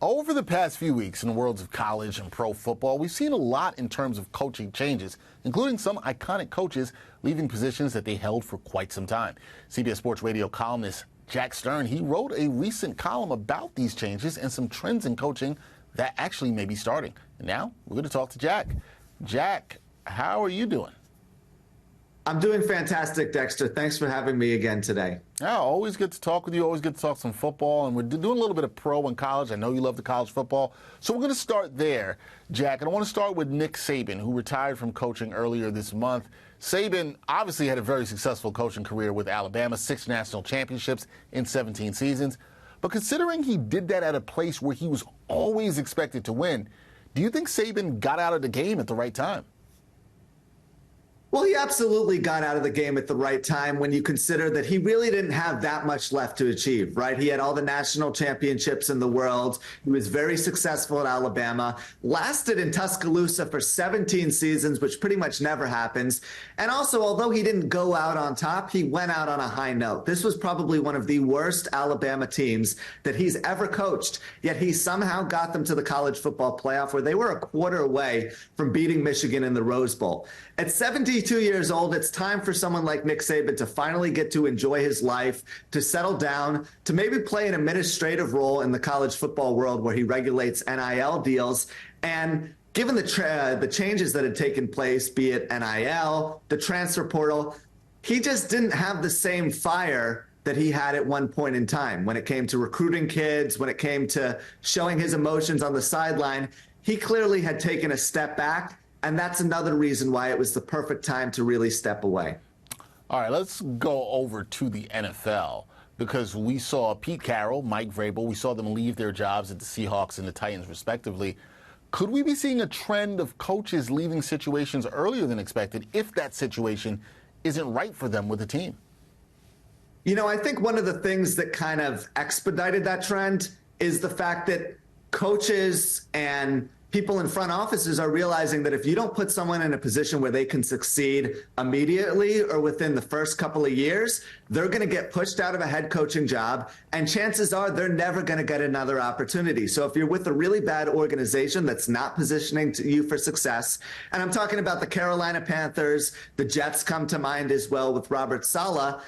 Over the past few weeks in the worlds of college and pro football, we've seen a lot in terms of coaching changes, including some iconic coaches leaving positions that they held for quite some time. CBS Sports Radio columnist Jack Stern, he wrote a recent column about these changes and some trends in coaching that actually may be starting. And now we're going to talk to Jack. Jack, how are you doing? I'm doing fantastic, Dexter. Thanks for having me again today. Yeah, always good to talk with you. Always good to talk some football. And we're doing a little bit of pro and college. I know you love the college football. So we're going to start there, Jack. And I want to start with Nick Saban, who retired from coaching earlier this month. Saban obviously had a very successful coaching career with Alabama, 6 national championships in 17 seasons. But considering he did that at a place where he was always expected to win, do you think Saban got out of the game at the right time? Well, he absolutely got out of the game at the right time when you consider that he really didn't have that much left to achieve, right? He had all the national championships in the world. He was very successful at Alabama, lasted in Tuscaloosa for 17 seasons, which pretty much never happens. And also, although he didn't go out on top, he went out on a high note. This was probably one of the worst Alabama teams that he's ever coached, yet he somehow got them to the college football playoff where they were a quarter away from beating Michigan in the Rose Bowl. At 72 years old, it's time for someone like Nick Saban to finally get to enjoy his life, to settle down, to maybe play an administrative role in the college football world where he regulates NIL deals. And given the changes that had taken place, be it NIL, the transfer portal, he just didn't have the same fire that he had at one point in time when it came to recruiting kids, when it came to showing his emotions on the sideline. He clearly had taken a step back. And that's another reason why it was the perfect time to really step away. All right, let's go over to the NFL because we saw Pete Carroll, Mike Vrabel, we saw them leave their jobs at the Seahawks and the Titans respectively. Could we be seeing a trend of coaches leaving situations earlier than expected if that situation isn't right for them with the team? You know, I think one of the things that kind of expedited that trend is the fact that coaches and people in front offices are realizing that if you don't put someone in a position where they can succeed immediately or within the first couple of years, they're going to get pushed out of a head coaching job, and chances are they're never going to get another opportunity. So if you're with a really bad organization that's not positioning you for success, and I'm talking about the Carolina Panthers, the Jets come to mind as well with Robert Saleh,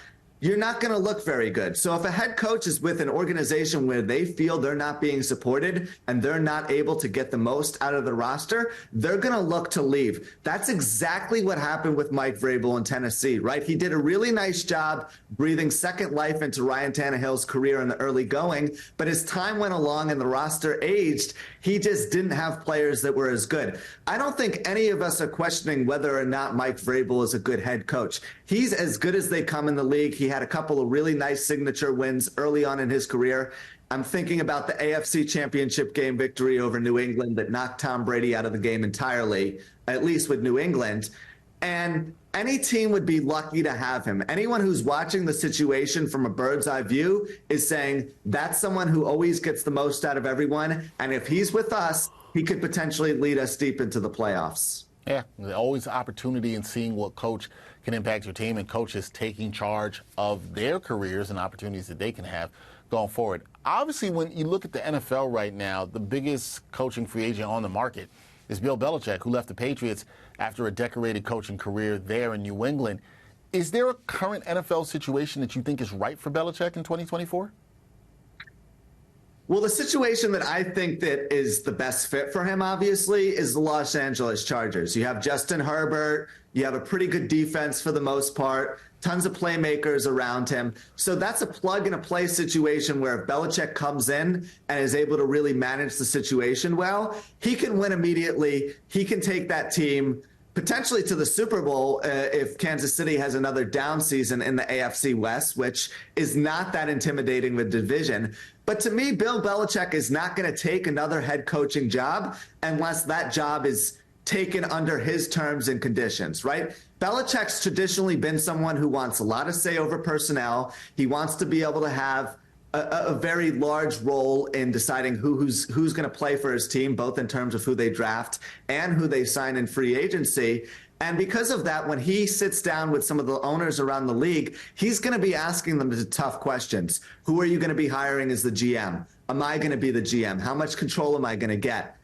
you're not going to look very good. So if a head coach is with an organization where they feel they're not being supported and they're not able to get the most out of the roster, they're going to look to leave. That's exactly what happened with Mike Vrabel in Tennessee, right? He did a really nice job breathing second life into Ryan Tannehill's career in the early going, but as time went along and the roster aged, he just didn't have players that were as good. I don't think any of us are questioning whether or not Mike Vrabel is a good head coach. He's as good as they come in the league. He had a couple of really nice signature wins early on in his career. I'm thinking about the AFC Championship game victory over New England that knocked Tom Brady out of the game entirely, at least with New England. And any team would be lucky to have him. Anyone who's watching the situation from a bird's eye view is saying that's someone who always gets the most out of everyone. And if he's with us, he could potentially lead us deep into the playoffs. Yeah, there's always opportunity in seeing what coach can impact your team and coaches taking charge of their careers and opportunities that they can have going forward. Obviously, when you look at the NFL right now, the biggest coaching free agent on the market is Bill Belichick, who left the Patriots after a decorated coaching career there in New England. Is there a current NFL situation that you think is right for Belichick in 2024? Well, the situation that I think that is the best fit for him, obviously, is the Los Angeles Chargers. You have Justin Herbert. You have a pretty good defense for the most part, tons of playmakers around him. So that's a plug-and-play situation where if Belichick comes in and is able to really manage the situation well, he can win immediately. He can take that team potentially to the Super Bowl if Kansas City has another down season in the AFC West, which is not that intimidating of a division. But to me, Bill Belichick is not going to take another head coaching job unless that job is taken under his terms and conditions, right? Belichick's traditionally been someone who wants a lot of say over personnel. He wants to be able to have a very large role in deciding who's going to play for his team, both in terms of who they draft and who they sign in free agency. And because of that, when he sits down with some of the owners around the league, he's going to be asking them the tough questions. Who are you going to be hiring as the GM? am I going to be the GM? How much control am I going to get?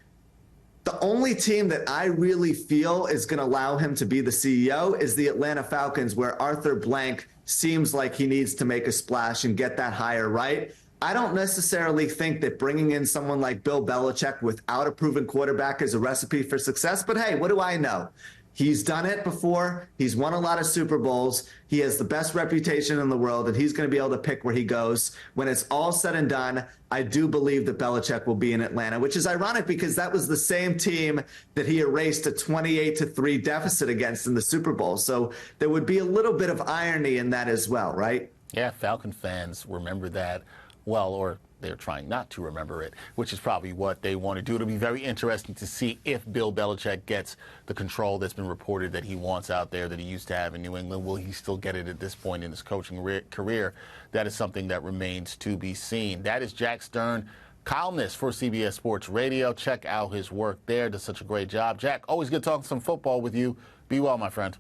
The only team that I really feel is going to allow him to be the CEO is the Atlanta Falcons, where Arthur Blank seems like he needs to make a splash and get that hire right. I don't necessarily think that bringing in someone like Bill Belichick without a proven quarterback is a recipe for success. But hey, what do I know? He's done it before. He's won a lot of Super Bowls. He has the best reputation in the world, and he's going to be able to pick where he goes. When it's all said and done, I do believe that Belichick will be in Atlanta, which is ironic because that was the same team that he erased a 28-3 deficit against in the Super Bowl. So there would be a little bit of irony in that as well, right? Yeah, Falcon fans remember that well, or they're trying not to remember it, which is probably what they want to do. It'll be very interesting to see if Bill Belichick gets the control that's been reported that he wants out there, that he used to have in New England. Will he still get it at this point in his coaching career? That is something that remains to be seen. That is Jack Stern, columnist for CBS Sports Radio. Check out his work there. Does such a great job. Jack, always good talking some football with you. Be well, my friend.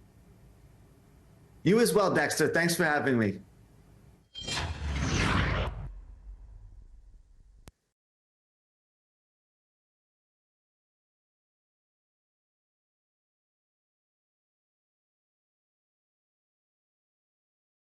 You as well, Dexter. Thanks for having me.